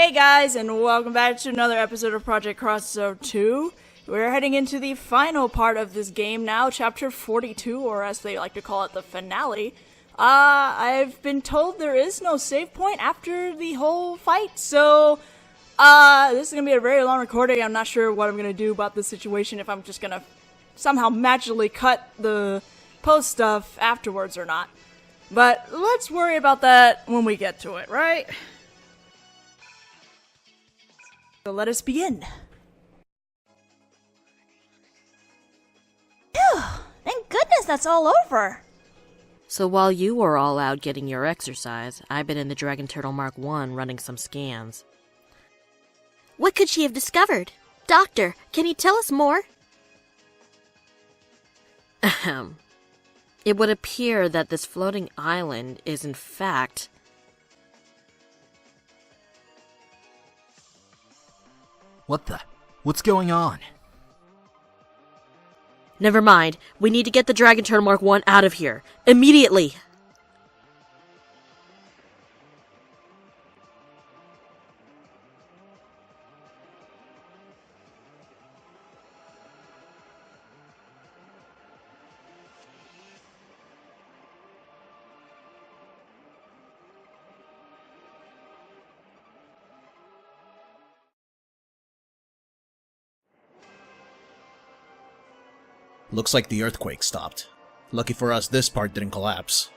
Hey guys, and welcome back to another episode of Project Cross Zone 2. We're heading into the final part of this game now, Chapter 42, or as they like to call it, the finale. I've been told there is no save point after the whole fight, so this is gonna be a very long recording. I'm not sure what I'm gonna do about this situation, if I'm just gonna somehow magically cut the post stuff afterwards or not. But let's worry about that when we get to it, right? So let us begin. Phew! Thank goodness that's all over! So while you were all out getting your exercise, I've been in the Dragon Turtle Mark I running some scans. What could she have discovered? Doctor, can you tell us more? Ahem. It would appear that this floating island is in fact... What's going on? Never mind. We need to get the Dragon Turtle Mark I out of here. Immediately! Looks like the earthquake stopped. Lucky for us, this part didn't collapse.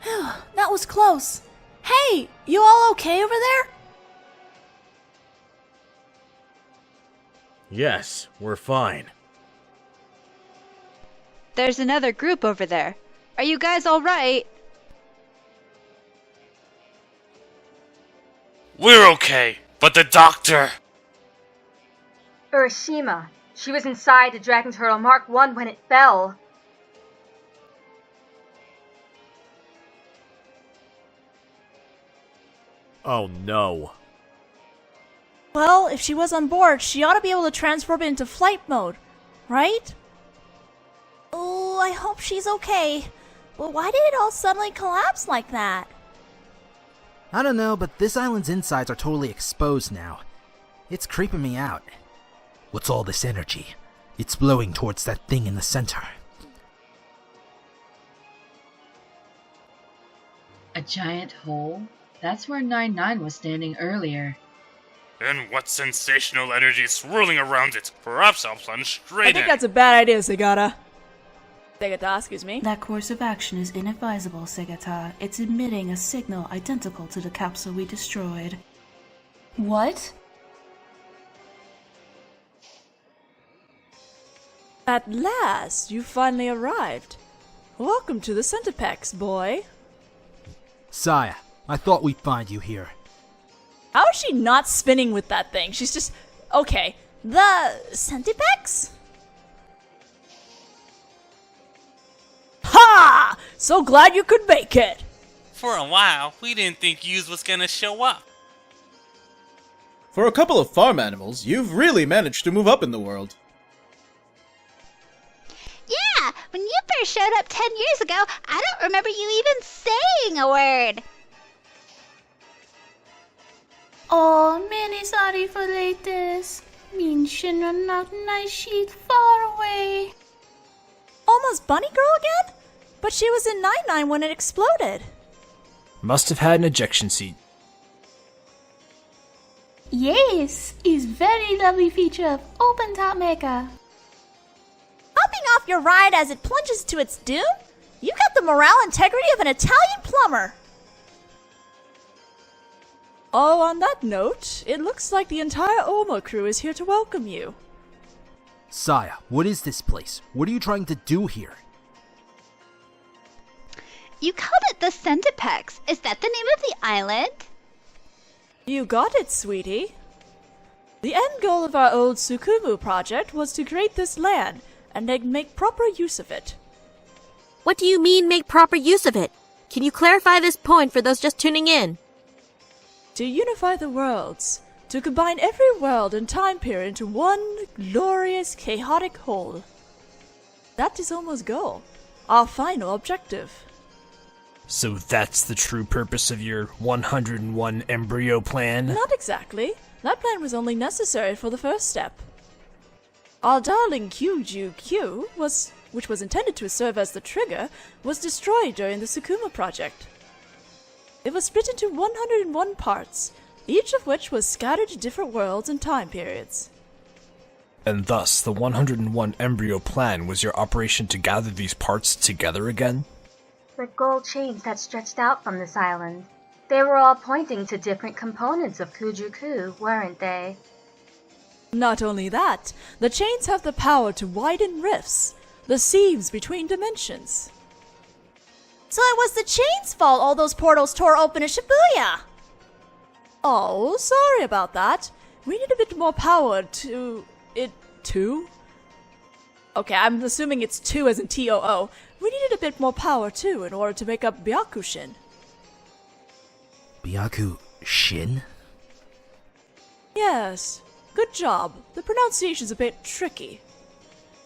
That was close. Hey, you all okay over there? Yes, we're fine. There's another group over there. Are you guys alright? We're okay, but the doctor... Urashima. She was inside the Dragon Turtle Mark I when it fell. Oh no. Well, if she was on board, she ought to be able to transform it into flight mode, right? Oh, I hope she's okay. But why did it all suddenly collapse like that? I don't know, but this island's insides are totally exposed now. It's creeping me out. What's all this energy? It's blowing towards that thing in the center. A giant hole? That's where 9-9 was standing earlier. And what sensational energy is swirling around it? Perhaps I'll plunge straight in. I think that's a bad idea, Segata. Segata, excuse me. That course of action is inadvisable, Segata. It's emitting a signal identical to the capsule we destroyed. What? At last, you finally arrived. Welcome to the Centipex, boy. Saya, I thought we'd find you here. How is she not spinning with that thing? She's just... Okay, the Centipex? Ha! So glad you could make it! For a while, we didn't think yous was gonna show up. For a couple of farm animals, you've really managed to move up in the world. Yeah, when you first showed up 10 years ago, I don't remember you even saying a word. Oh, many sorry for latest. Minchen are not nice sheet far away. Almost Bunny Girl again? But she was in 9-9 when it exploded. Must have had an ejection seat. Yes, is very lovely feature of open top mecha. Hopping off your ride as it plunges to its doom? You got the morale integrity of an Italian plumber! Oh, on that note, it looks like the entire Oma crew is here to welcome you. Saya, what is this place? What are you trying to do here? You called it the Centipex. Is that the name of the island? You got it, sweetie. The end goal of our old Tsukumu project was to create this land, and then make proper use of it. What do you mean, make proper use of it? Can you clarify this point for those just tuning in? To unify the worlds. To combine every world and time period into one glorious, chaotic whole. That is Oma's goal. Our final objective. So that's the true purpose of your 101 embryo plan? Not exactly. That plan was only necessary for the first step. Our darling Q, which was intended to serve as the trigger, was destroyed during the Sukuma project. It was split into 101 parts, each of which was scattered to different worlds and time periods. And thus, the 101 embryo plan was your operation to gather these parts together again? The gold chains that stretched out from this island. They were all pointing to different components of Kujuku, weren't they? Not only that, the chains have the power to widen rifts, the seams between dimensions. So it was the chains' fault all those portals tore open at Shibuya! Oh, sorry about that. We need a bit more power to... Okay, I'm assuming it's 2 as in T-O-O. We needed a bit more power, too, in order to make up Byakushin. Byakushin? Yes. Good job. The pronunciation's a bit tricky.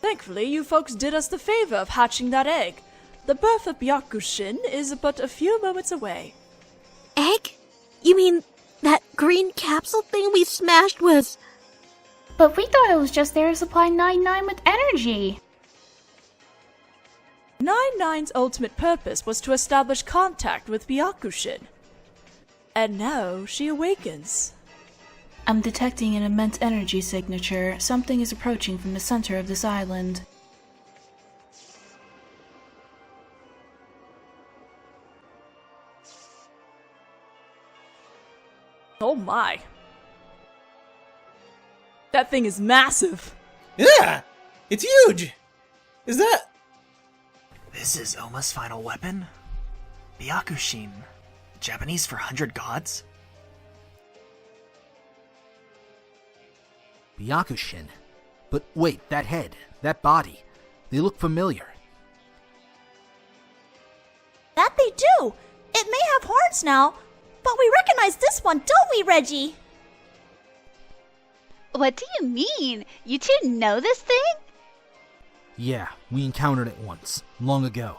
Thankfully, you folks did us the favor of hatching that egg. The birth of Byakushin is but a few moments away. Egg? You mean that green capsule thing we smashed was... But we thought it was just there to supply 99 with energy. 99's ultimate purpose was to establish contact with Byakushin. And now she awakens. I'm detecting an immense energy signature. Something is approaching from the center of this island. Oh my. That thing is massive. Yeah! It's huge! Is that... This is Oma's final weapon? Byakushin. Japanese for 100 gods? Byakushin? But wait, that head, that body, they look familiar. That they do! It may have horns now, but we recognize this one, don't we, Reggie? What do you mean? You two know this thing? Yeah, we encountered it once, long ago.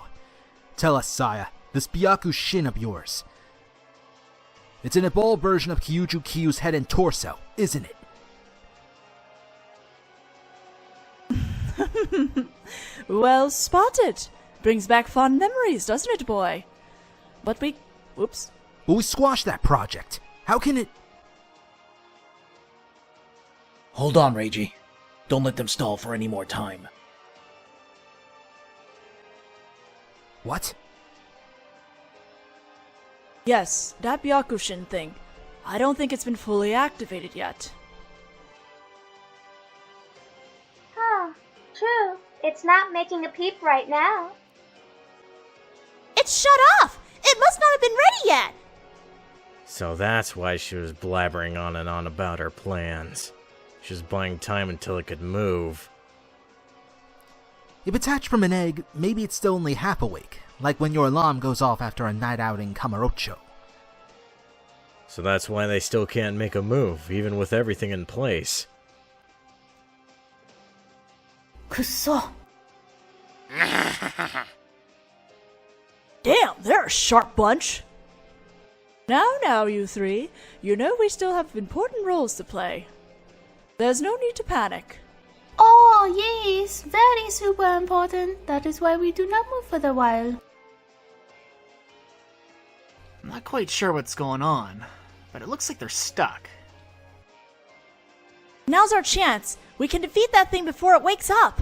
Tell us, Saya, this Byakushin of yours. It's an evolved version of Kyujukyu's head and torso, isn't it? Well spotted. Brings back fond memories, doesn't it, boy? But we... Whoops. But we squashed that project. How can it... Hold on, Reiji. Don't let them stall for any more time. What? Yes, that Byakushin thing. I don't think it's been fully activated yet. Huh, true. It's not making a peep right now. It's shut off! It must not have been ready yet! So that's why she was blabbering on and on about her plans. She was buying time until it could move. If it's hatched from an egg, maybe it's still only half awake, like when your alarm goes off after a night out in Kamurocho. So that's why they still can't make a move, even with everything in place. Kuso. Damn, they're a sharp bunch. Now, you three. You know we still have important roles to play. There's no need to panic. Oh, yes, very super important. That is why we do not move for the while. I'm not quite sure what's going on, but it looks like they're stuck. Now's our chance. We can defeat that thing before it wakes up.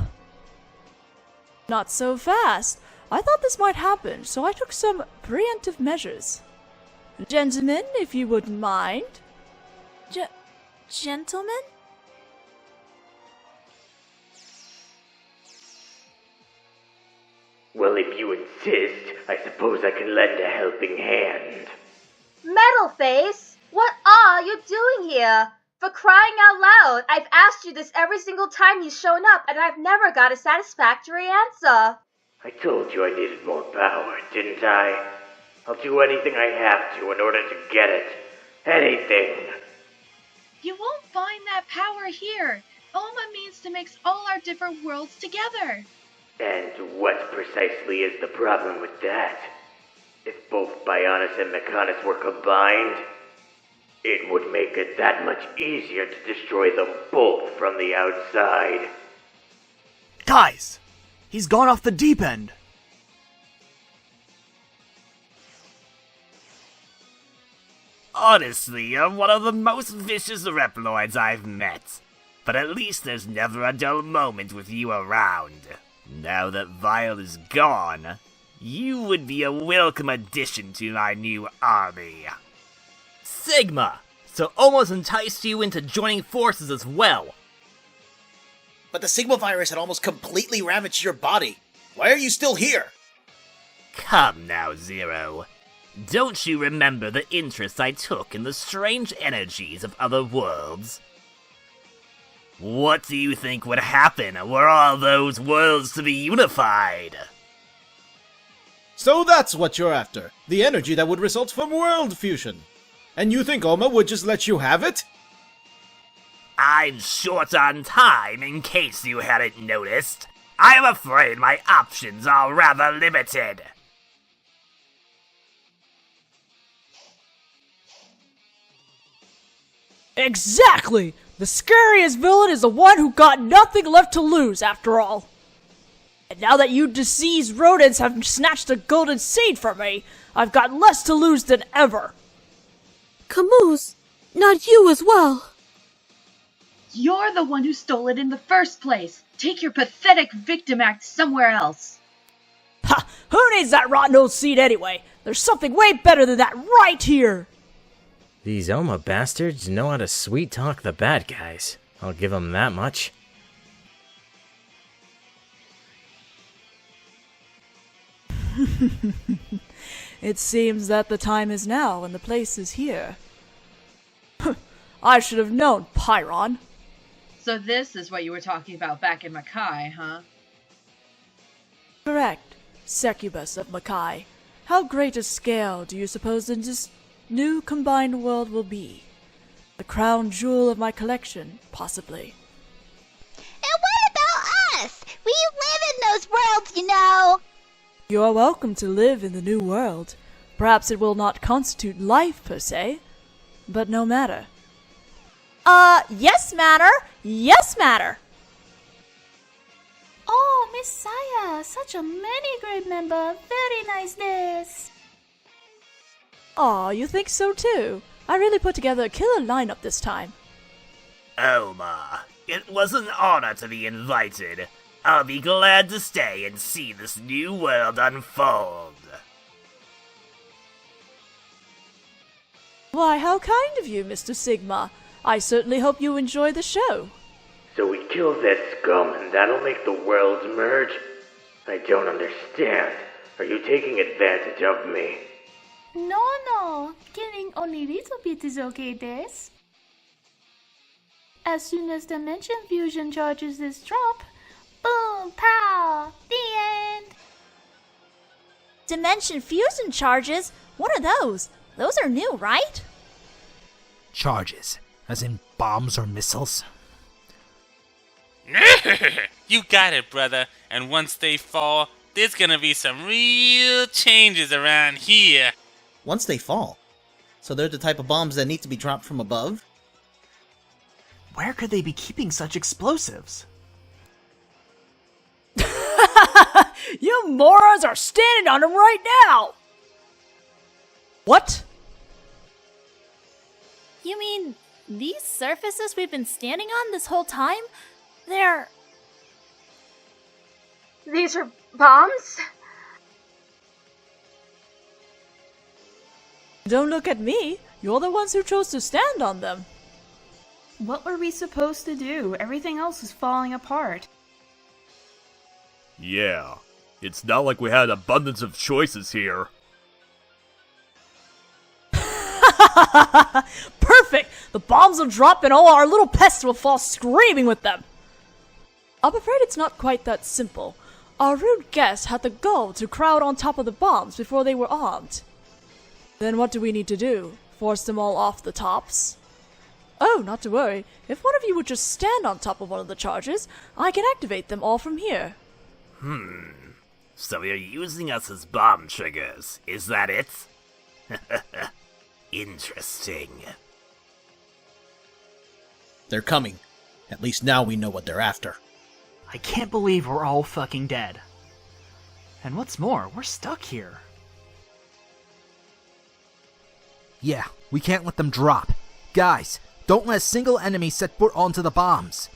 Not so fast. I thought this might happen, so I took some preemptive measures. Gentlemen, if you wouldn't mind. Gentlemen? Well, if you insist, I suppose I can lend a helping hand. Metal Face, what are you doing here? For crying out loud, I've asked you this every single time you've shown up, and I've never got a satisfactory answer. I told you I needed more power, didn't I? I'll do anything I have to in order to get it. Anything. You won't find that power here. Oma means to mix all our different worlds together. And what precisely is the problem with that? If both Bionis and Mechonis were combined, it would make it that much easier to destroy them both from the outside. Guys! He's gone off the deep end! Honestly, you're one of the most vicious Reploids I've met. But at least there's never a dull moment with you around. Now that Vile is gone, you would be a welcome addition to my new army. Sigma! So almost enticed you into joining forces as well. But the Sigma virus had almost completely ravaged your body. Why are you still here? Come now, Zero. Don't you remember the interest I took in the strange energies of other worlds? What do you think would happen were all those worlds to be unified? So that's what you're after. The energy that would result from world fusion. And you think Oma would just let you have it? I'm short on time, in case you hadn't noticed. I am afraid my options are rather limited. Exactly! The scariest villain is the one who got nothing left to lose, after all. And now that you diseased rodents have snatched the golden seed from me, I've got less to lose than ever. Camus, not you as well. You're the one who stole it in the first place. Take your pathetic victim act somewhere else. Ha! Who needs that rotten old seed anyway? There's something way better than that right here! These Oma bastards know how to sweet-talk the bad guys. I'll give them that much. It seems that the time is now and the place is here. I should have known, Pyron. So this is what you were talking about back in Makai, huh? Correct. Succubus of Makai. How great a scale do you suppose this new combined world will be? The crown jewel of my collection, possibly. And what about us? We live in those worlds, you know. You are welcome to live in the new world. Perhaps it will not constitute life per se, but no matter. Yes matter! Yes matter! Oh, Miss Saya, such a many grade member. Very nice this. Aw, you think so too? I really put together a killer lineup this time. Oma, it was an honor to be invited. I'll be glad to stay and see this new world unfold. Why, how kind of you, Mr. Sigma. I certainly hope you enjoy the show. So we kill that scum and that'll make the worlds merge? I don't understand. Are you taking advantage of me? No. Killing only little bit is okay, this. As soon as dimension fusion charges this drop, boom, pow, the end. Dimension fusion charges? What are those? Those are new, right? Charges, as in bombs or missiles? You got it, brother. And once they fall, there's gonna be some real changes around here. Once they fall? So they're the type of bombs that need to be dropped from above? Where could they be keeping such explosives? You morons are standing on them right now! What? You mean these surfaces we've been standing on this whole time? They're... These are bombs? Don't look at me. You're the ones who chose to stand on them. What were we supposed to do? Everything else is falling apart. Yeah, it's not like we had abundance of choices here. Perfect! The bombs will drop and all our little pests will fall screaming with them. I'm afraid it's not quite that simple. Our rude guest had the gall to crowd on top of the bombs before they were armed. Then what do we need to do? Force them all off the tops? Oh, not to worry. If one of you would just stand on top of one of the charges, I can activate them all from here. So you're using us as bomb triggers, is that it? Interesting. They're coming. At least now we know what they're after. I can't believe we're all fucking dead. And what's more, we're stuck here. Yeah, we can't let them drop. Guys, don't let a single enemy set foot onto the bombs.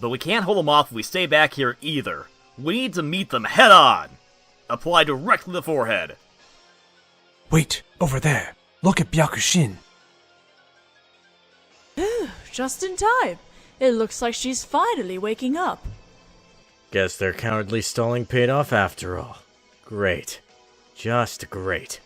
But we can't hold them off if we stay back here either. We need to meet them head on. Apply directly to the forehead. Wait, over there. Look at Byakushin. Just in time. It looks like she's finally waking up. Guess their cowardly stalling paid off after all. Great. Just great.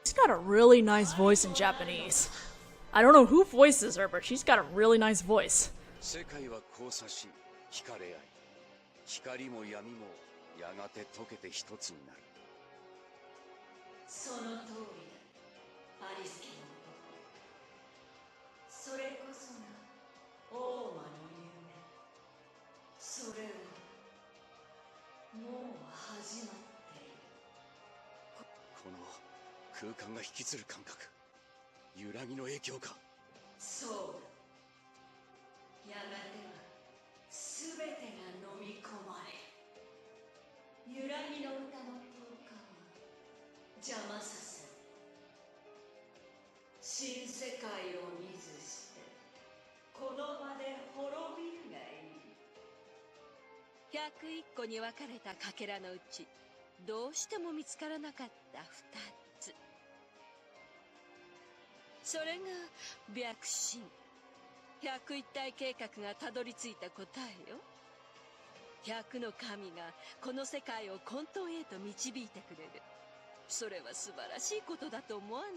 She's got a really nice voice in Japanese. I don't know who voices her, but she's got a really nice voice. 世界は交差し、惹かれ合い、光も闇もやがて溶けて一つになる。その通りだ、アリスケの男。それこそが王魔の夢。それはもう始まっている。この空間が引きずる感覚、揺らぎの影響か。そうだ。 やがては全てが飲み込まれる。揺らぎの歌の効果を邪魔させる。新世界を見ずしてこの場で滅びるがいい。101個に分かれたかけらのうちどうしても見つからなかった2つ。それが白神。 101体計画がたどり着いた答えよ。100の神がこの世界を混沌へと導いてくれる。それは素晴らしいことだと思わない？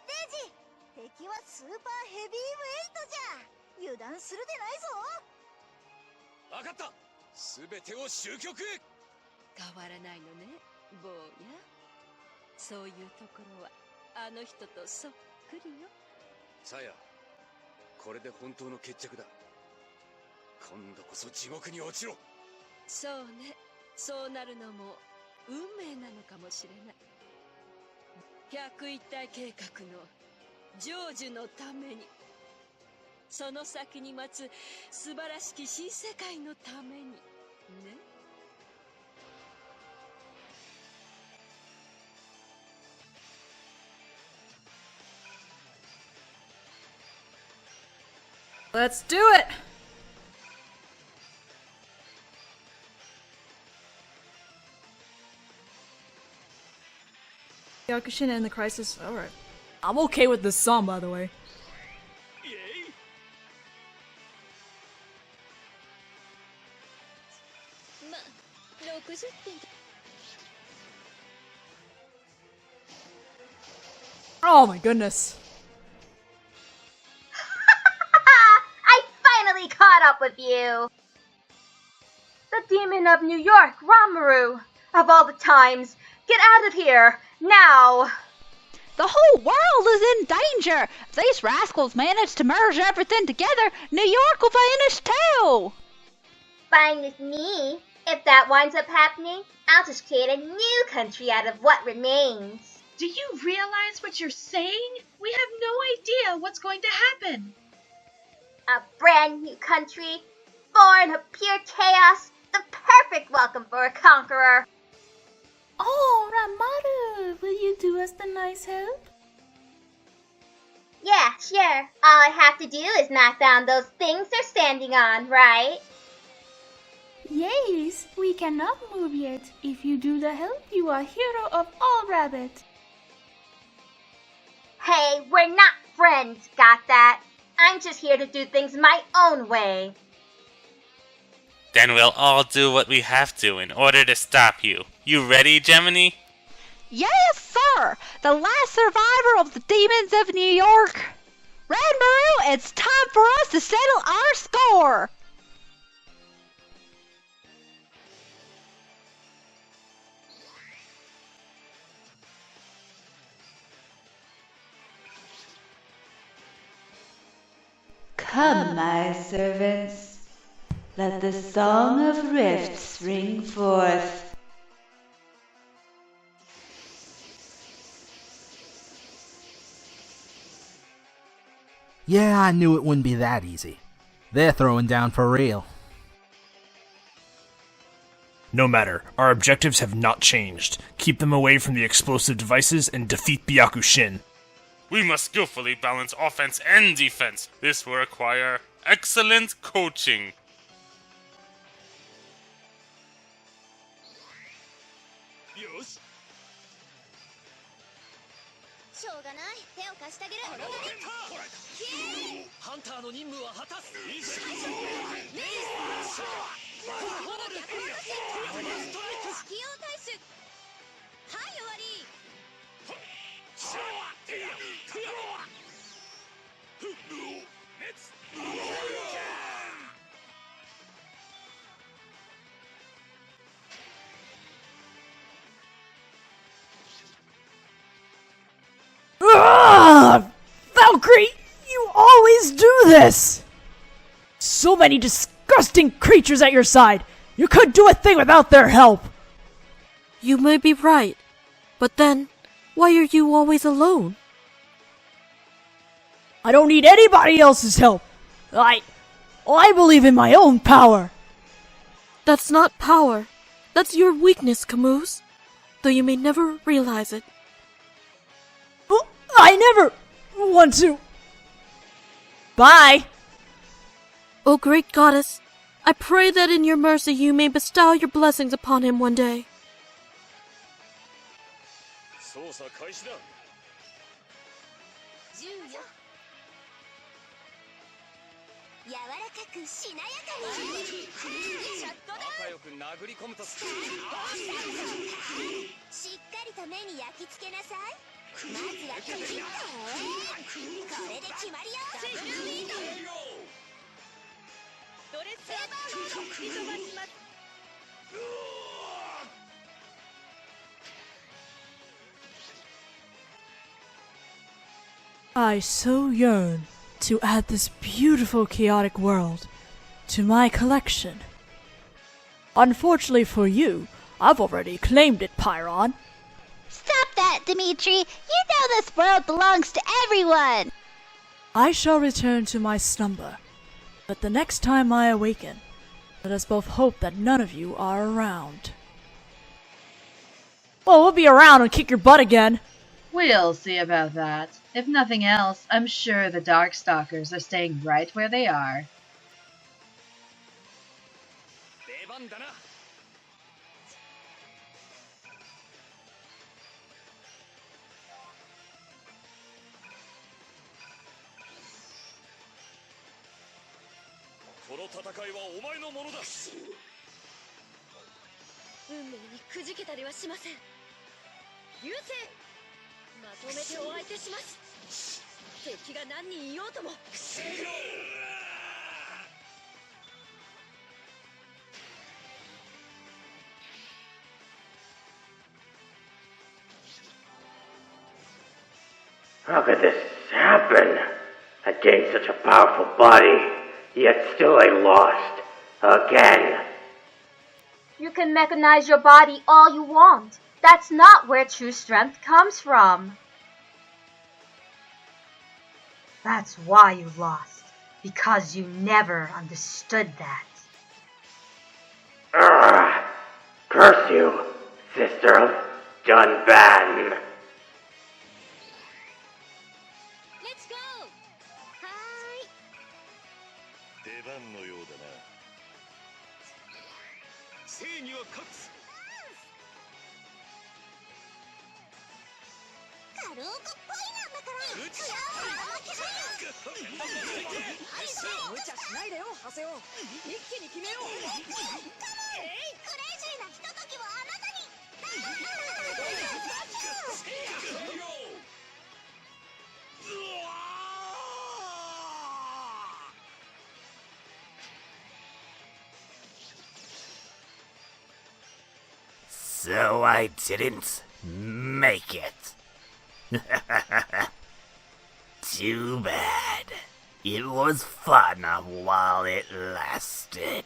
デジ、敵はスーパーヘビーウェイトじゃ。油断するでないぞ。わかった。すべてを終局へ。変わらないのね、坊や。そういうところはあの人とそっくりよ。 さや、これで本当の決着だ。今度こそ地獄に落ちろ。そうね、そうなるのも運命なのかもしれない。101体計画の成就のために、その先に待つ素晴らしき新世界のためにね。 Let's do it! Byakushin and the Crisis. Alright. I'm okay with this song, by the way. Oh my goodness. Caught up with you. The demon of New York, Maru. Of all the times, get out of here, now. The whole world is in danger. If these rascals manage to merge everything together, New York will vanish too. Fine with me. If that winds up happening, I'll just create a new country out of what remains. Do you realize what you're saying? We have no idea what's going to happen. A brand new country, born of pure chaos, the perfect welcome for a conqueror. Oh, Maru, will you do us the nice help? Yeah, sure. All I have to do is knock down those things they're standing on, right? Yes, we cannot move yet. If you do the help, you are hero of all rabbit. Hey, we're not friends, got that? I'm just here to do things my own way. Then we'll all do what we have to in order to stop you. You ready, Gemini? Yes, sir! The last survivor of the demons of New York. Red Maru, it's time for us to settle our score! Come, my servants, let the song of rifts ring forth. Yeah, I knew it wouldn't be that easy. They're throwing down for real. No matter, our objectives have not changed. Keep them away from the explosive devices and defeat Byakushin. We must skillfully balance offense and defense. This will require excellent coaching. Valkyrie, you always do this! So many disgusting creatures at your side. You couldn't do a thing without their help. You may be right, but then, why are you always alone? I don't need anybody else's help. I believe in my own power. That's not power. That's your weakness, Camus. Though you may never realize it. I never want to. Bye. O great goddess, I pray that in your mercy you may bestow your blessings upon him one day. I so yearn to add this beautiful chaotic world to my collection. Unfortunately for you, I've already claimed it, Pyron. Stop that, Dimitri! You know this world belongs to everyone! I shall return to my slumber, but the next time I awaken, let us both hope that none of you are around. Well, we'll be around and kick your butt again. We'll see about that. If nothing else, I'm sure the Darkstalkers are staying right where they are. How could this happen? I gained such a powerful body, yet still I lost. Again. You can mechanize your body all you want. That's not where true strength comes from. That's why you lost. Because you never understood that. Curse you, sister of Dunban. Let's go! Hi! 出番のようだな。正義は勝つ。カルオコっぽいなんだから。無茶しないでよ、ハセオ。一気に決めよう。クレイジーなひとときをあなたに。So I didn't make it. Too bad. It was fun while it lasted.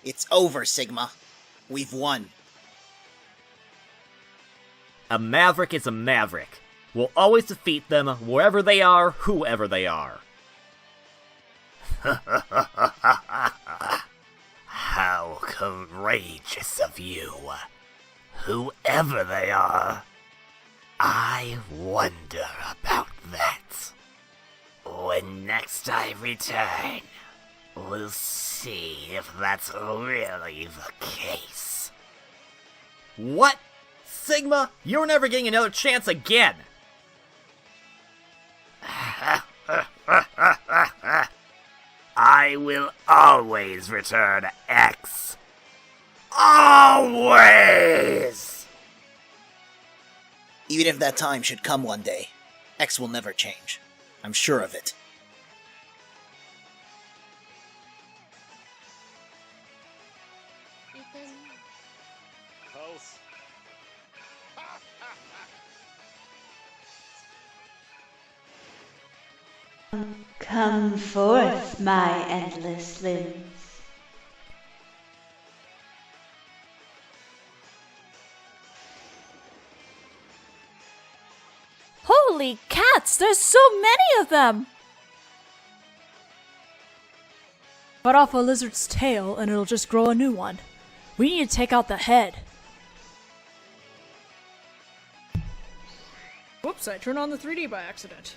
It's over, Sigma. We've won. A maverick is a maverick. We'll always defeat them wherever they are, whoever they are. How courageous of you. Whoever they are, I wonder about that. When next I return, we'll see if that's really the case. What? Sigma, you're never getting another chance again! I will always return X. Always! Even if that time should come one day, X will never change. I'm sure of it. Come forth, my endless limbs. Holy cats, there's so many of them! Cut off a lizard's tail and it'll just grow a new one. We need to take out the head. Whoops, I turned on the 3D by accident.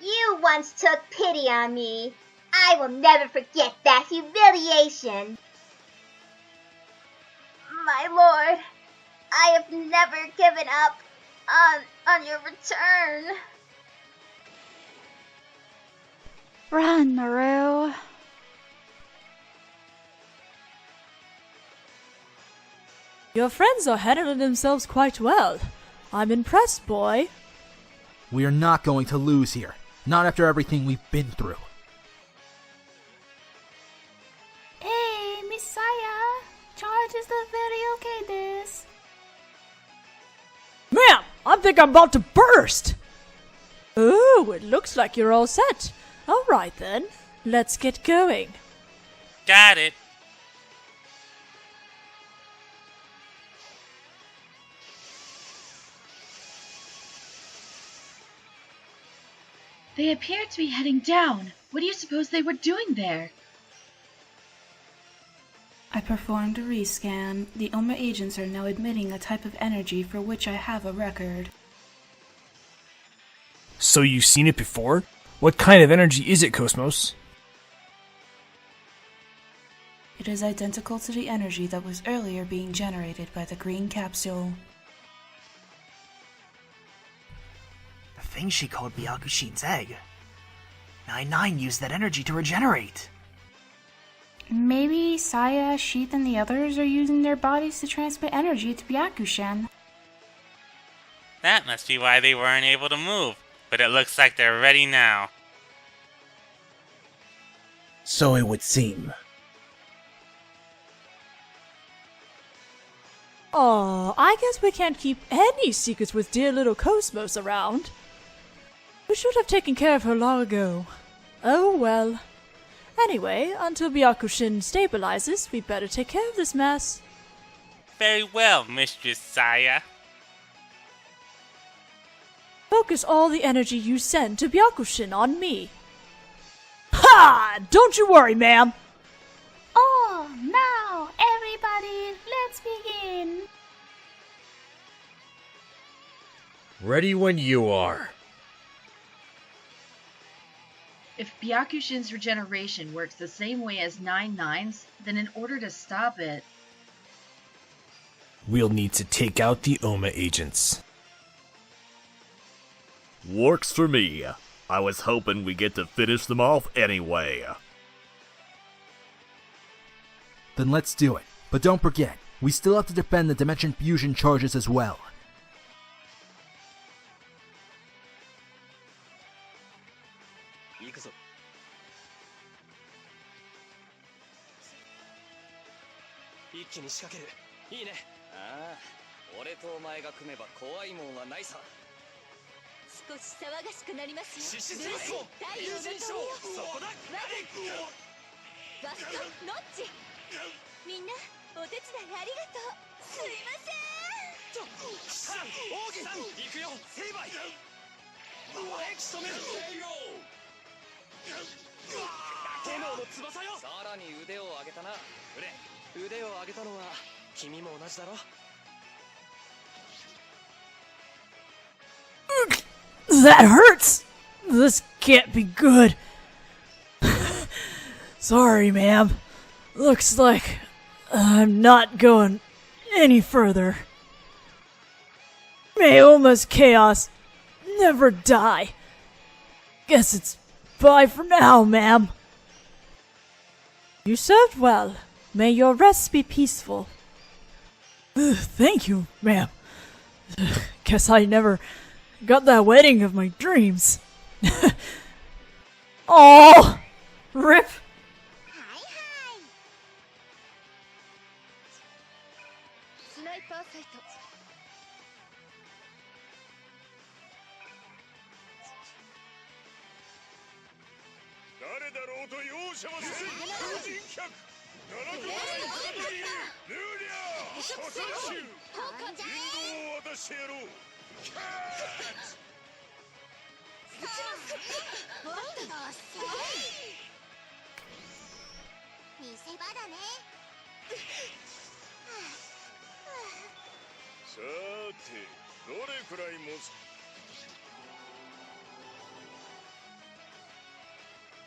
You once took pity on me. I will never forget that humiliation. My lord, I have never given up on your return. Run, Maru. Your friends are handling themselves quite well. I'm impressed, boy. We are not going to lose here. Not after everything we've been through. Hey, Messiah! Charges the video okay this? Ma'am, I think I'm about to burst! Oh, it looks like you're all set. Alright then, let's get going. Got it. They appear to be heading down. What do you suppose they were doing there? I performed a rescan. The Oma agents are now emitting a type of energy for which I have a record. So you've seen it before? What kind of energy is it, Cosmos? It is identical to the energy that was earlier being generated by the green capsule. The thing she called Byakushin's egg. 9-9 used that energy to regenerate. Maybe Saya, Sheath, and the others are using their bodies to transmit energy to Byakushin. That must be why they weren't able to move, but it looks like they're ready now. So it would seem. Oh, I guess we can't keep any secrets with dear little Cosmos around. We should have taken care of her long ago. Oh well. Anyway, until Byakushin stabilizes, we'd better take care of this mess. Very well, Mistress Saya. Focus all the energy you send to Byakushin on me. Ha! Don't you worry, ma'am. Oh, now, everybody, let's begin. Ready when you are. If Byakushin's regeneration works the same way as 9-9's, then in order to stop it... We'll need to take out the Oma agents. Works for me. I was hoping we get to finish them off anyway. Then let's do it. But don't forget, we still have to defend the Dimension Fusion charges as well. That hurts! This can't be good. Sorry, ma'am. Looks like I'm not going any further. May Oma's chaos never die. Guess it's bye for now, ma'am. You served well. May your rest be peaceful. Thank you, ma'am. Guess I never got that wedding of my dreams. Oh, rip.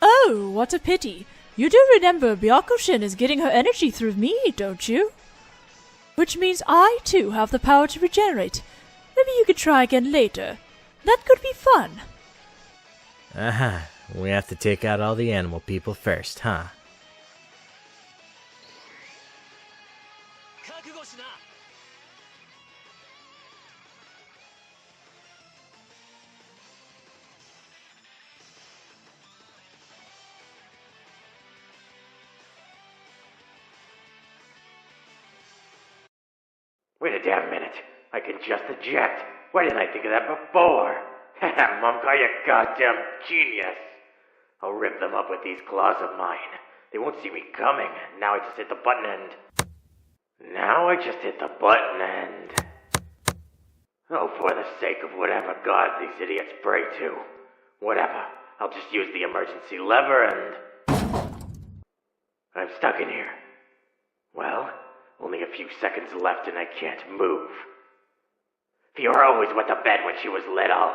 Oh, what a pity. You do remember Byakushin is getting her energy through me, don't you? Which means I, too, have the power to regenerate. Maybe you could try again later. That could be fun. Aha, we have to take out all the animal people first, huh? Wait a damn minute. I can just eject. Why didn't I think of that before? Momka, you goddamn genius. I'll rip them up with these claws of mine. They won't see me coming. Now I just hit the button and... Oh, for the sake of whatever gods these idiots pray to. Whatever. I'll just use the emergency lever and... I'm stuck in here. Well, only a few seconds left and I can't move. Fiora always went to bed when she was little.